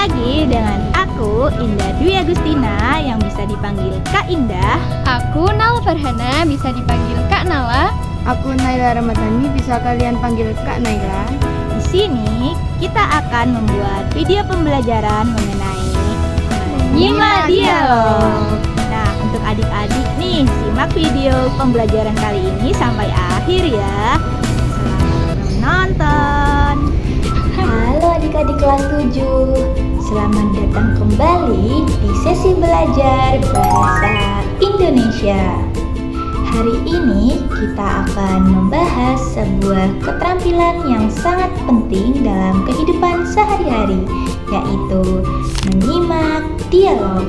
lagi dengan aku, Indah Dwi Agustina, yang bisa dipanggil Kak Indah. Aku Nala Farhana, bisa dipanggil Kak Nala. Aku Naila Ramadhani, bisa kalian panggil Kak Naila. Di sini kita akan membuat video pembelajaran mengenai menyimak dialog. Nah, untuk adik-adik nih, simak video pembelajaran kali ini sampai akhir ya. Selamat menonton. Halo adik-adik kelas 7. Selamat datang kembali di sesi belajar bahasa Indonesia. Hari ini kita akan membahas sebuah keterampilan yang sangat penting dalam kehidupan sehari-hari, yaitu menyimak dialog.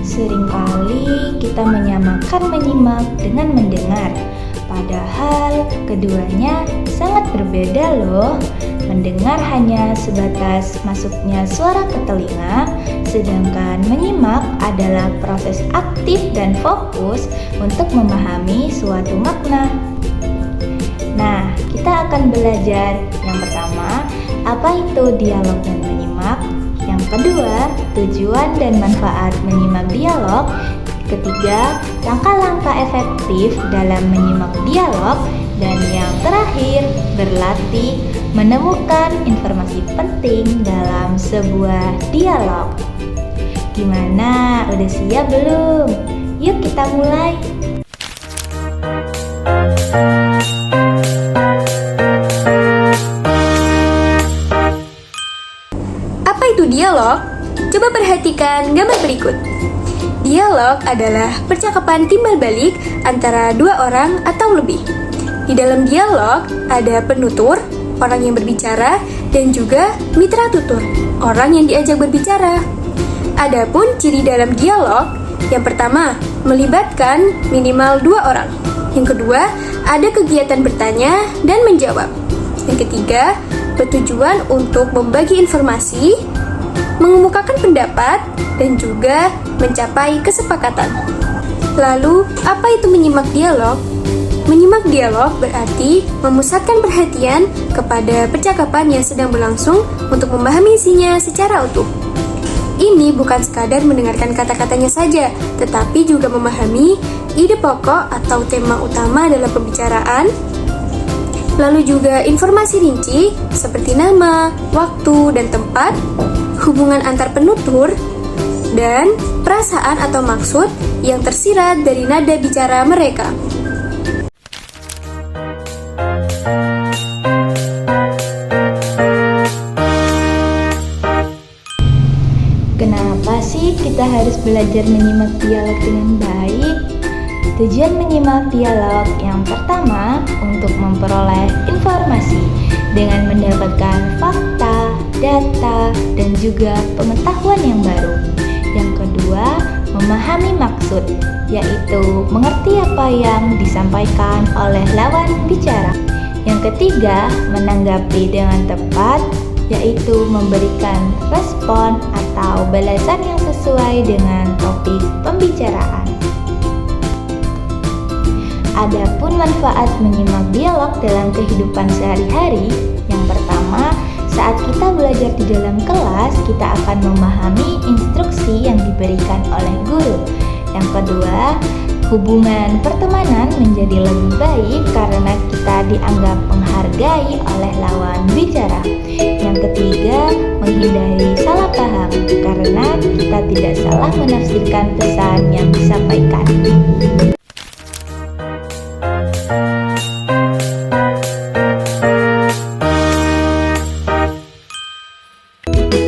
Seringkali kita menyamakan menyimak dengan mendengar, padahal keduanya sangat berbeda loh. Mendengar hanya sebatas masuknya suara ke telinga, sedangkan menyimak adalah proses aktif dan fokus untuk memahami suatu makna. Nah, kita akan belajar yang pertama, apa itu dialog dan menyimak. Yang kedua, tujuan dan manfaat menyimak dialog. Ketiga, langkah-langkah efektif dalam menyimak dialog. Dan yang terakhir, berlatih menemukan informasi penting dalam sebuah dialog. Gimana? Udah siap belum? Yuk kita mulai. Apa itu dialog? Coba perhatikan gambar berikut. Dialog adalah percakapan timbal balik antara dua orang atau lebih. Di dalam dialog ada penutur, orang yang berbicara, dan juga mitra tutur, orang yang diajak berbicara. Adapun ciri dalam dialog, yang pertama, melibatkan minimal dua orang. Yang kedua, ada kegiatan bertanya dan menjawab. Yang ketiga, bertujuan untuk membagi informasi, mengemukakan pendapat, dan juga mencapai kesepakatan. Lalu, apa itu menyimak dialog? Menyimak dialog berarti memusatkan perhatian kepada percakapan yang sedang berlangsung untuk memahami isinya secara utuh. Ini bukan sekadar mendengarkan kata-katanya saja, tetapi juga memahami ide pokok atau tema utama dalam pembicaraan, lalu juga informasi rinci seperti nama, waktu, dan tempat, hubungan antar penutur, dan perasaan atau maksud yang tersirat dari nada bicara mereka. Kenapa sih kita harus belajar menyimak dialog dengan baik? Tujuan menyimak dialog yang pertama untuk memperoleh informasi dengan mendapatkan fakta, data, dan juga pengetahuan yang baru. Yang kedua, memahami maksud, yaitu mengerti apa yang disampaikan oleh lawan bicara. Yang ketiga, menanggapi dengan tepat, yaitu memberikan respon atau balasan yang sesuai dengan topik pembicaraan. Adapun manfaat menyimak dialog dalam kehidupan sehari-hari, yang pertama, saat kita belajar di dalam kelas, kita akan memahami instruksi yang diberikan oleh guru. Yang kedua, hubungan pertemanan menjadi lebih baik karena kita dianggap menghargai oleh lawan bicara. Yang ketiga, menghindari salah paham karena kita tidak salah menafsirkan pesan yang disampaikan.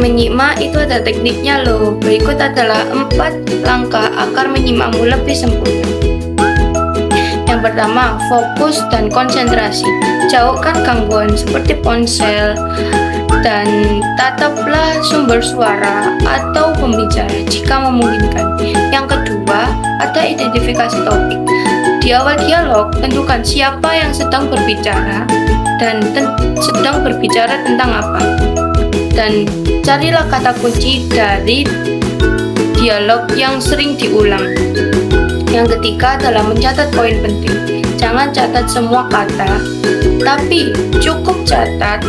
Menyimak itu ada tekniknya loh. Berikut adalah 4 langkah agar menyimakmu lebih sempurna. Yang pertama, fokus dan konsentrasi. Jauhkan gangguan seperti ponsel dan tataplah sumber suara atau pembicara jika memungkinkan. Yang kedua, ada identifikasi topik. Di awal dialog, tentukan siapa yang sedang berbicara dan sedang berbicara tentang apa. Dan carilah kata kunci dari dialog yang sering diulang. Yang ketiga adalah mencatat poin penting. Jangan catat semua kata, tapi cukup catat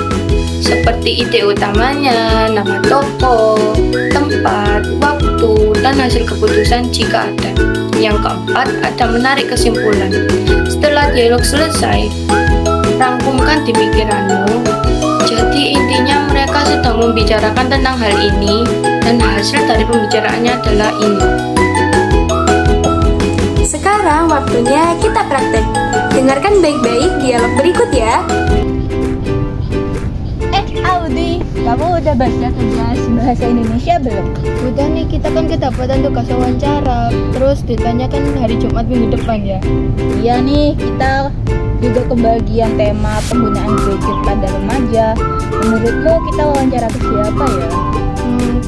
seperti ide utamanya, nama toko, tempat, waktu, dan hasil keputusan jika ada. Yang keempat, ada menarik kesimpulan. Setelah dialog selesai, rangkumkan di pikiranmu. Jadi intinya mereka sedang membicarakan tentang hal ini dan hasil dari pembicaraannya adalah ini. Sekarang waktunya kita praktek. Dengarkan baik-baik dialog berikut ya. Audi, kamu udah baca tugas bahasa Indonesia belum? Udah nih, kita kan kedapatan tugas wawancara. Terus ditanyakan hari Jumat minggu depan ya. Iya nih, kita juga kebagian tema penggunaan gadget pada remaja. Menurutmu kita wawancara ke siapa ya?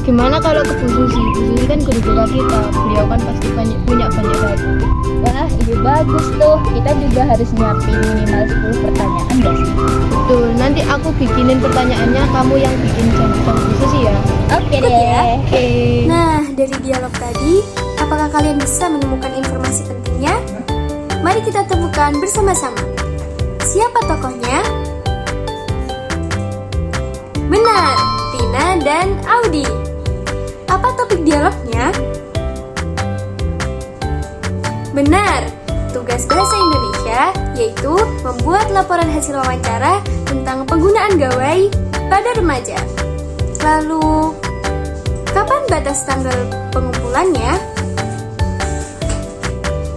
Gimana kalau ke Bu Susi? Bu Susi kan guru BK kita. Beliau kan pasti punya banyak data. Wah, ide bagus tuh. Kita juga harus nyiapin minimal 10 pertanyaan gak sih? Betul, nanti aku bikinin pertanyaannya, kamu yang bikin contoh Bu Susi ya. Oke Ikut ya. Oke. Nah, dari dialog tadi, apakah kalian bisa menemukan informasi pentingnya? Mari kita temukan bersama-sama. Siapa tokohnya? Benar, Tina dan Audi. Apa topik dialognya? Benar, tugas bahasa Indonesia yaitu membuat laporan hasil wawancara tentang penggunaan gawai pada remaja. Lalu, kapan batas tanggal pengumpulannya?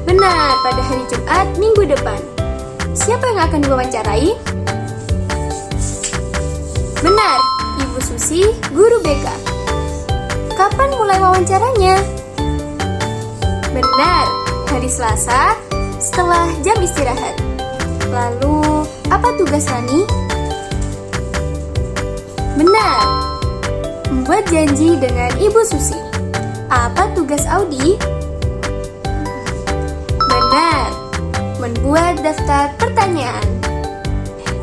Benar, pada hari Jumat minggu depan. Siapa yang akan diwawancarai? Benar, Ibu Susi, guru BK. Kapan mulai wawancaranya? Benar, hari Selasa setelah jam istirahat. Lalu, apa tugas Rani? Benar, membuat janji dengan Ibu Susi. Apa tugas Audi? Benar, membuat daftar pertanyaan.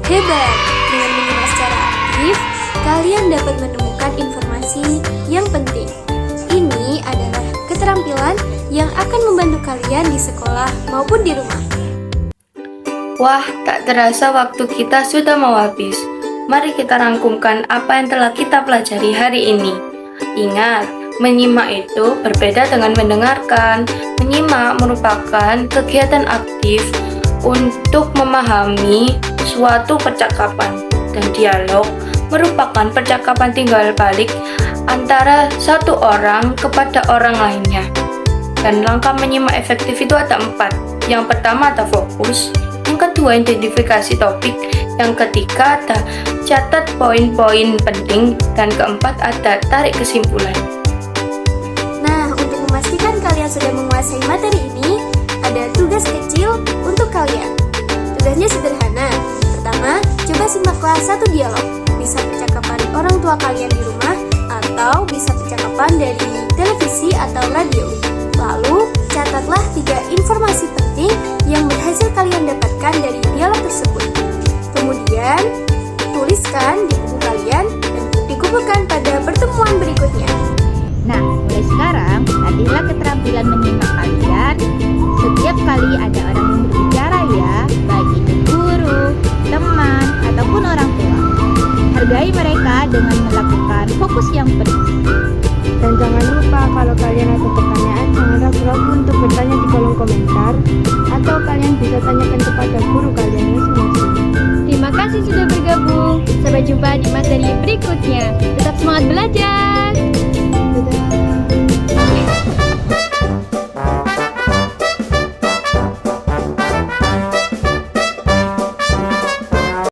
Hebat, dengan menyimak secara aktif, kalian dapat menemukan informasi yang penting. Ini adalah keterampilan yang akan membantu kalian di sekolah maupun di rumah. Wah, tak terasa waktu kita sudah mau habis. Mari kita rangkumkan apa yang telah kita pelajari hari ini. Ingat, menyimak itu berbeda dengan mendengarkan. Menyimak merupakan kegiatan aktif untuk memahami suatu percakapan, dan dialog merupakan percakapan timbal balik antara satu orang kepada orang lainnya. Dan langkah menyimak efektif itu ada 4. Yang pertama ada fokus, yang kedua identifikasi topik, yang ketiga ada catat poin-poin penting, dan keempat ada tarik kesimpulan. Nah, untuk memastikan kalian sudah menguasai materi ini, ada tugas kecil untuk kalian. Tugasnya sederhana. Pertama, coba simaklah satu dialog. Bisa percakapan orang tua kalian di rumah, atau bisa percakapan dari televisi atau radio. Lalu, catatlah 3 informasi penting yang berhasil kalian dapatkan dari dialog tersebut. Kemudian, tuliskan di buku kalian dan dikumpulkan pada pertemuan berikutnya. Nah, mulai sekarang, latihlah keterampilan menyimak kalian. Setiap kali ada orang yang berbicara ya, baik itu guru, teman, ataupun orang tua. Hargai mereka dengan melakukan fokus yang penuh. Dan jangan lupa kalau kalian ada pertanyaan, jangan ragu-ragu untuk bertanya di kolom komentar, atau kalian bisa tanyakan kepada guru kalian masing-masing. Terima kasih sudah bergabung. Sampai jumpa di materi berikutnya. Tetap semangat belajar.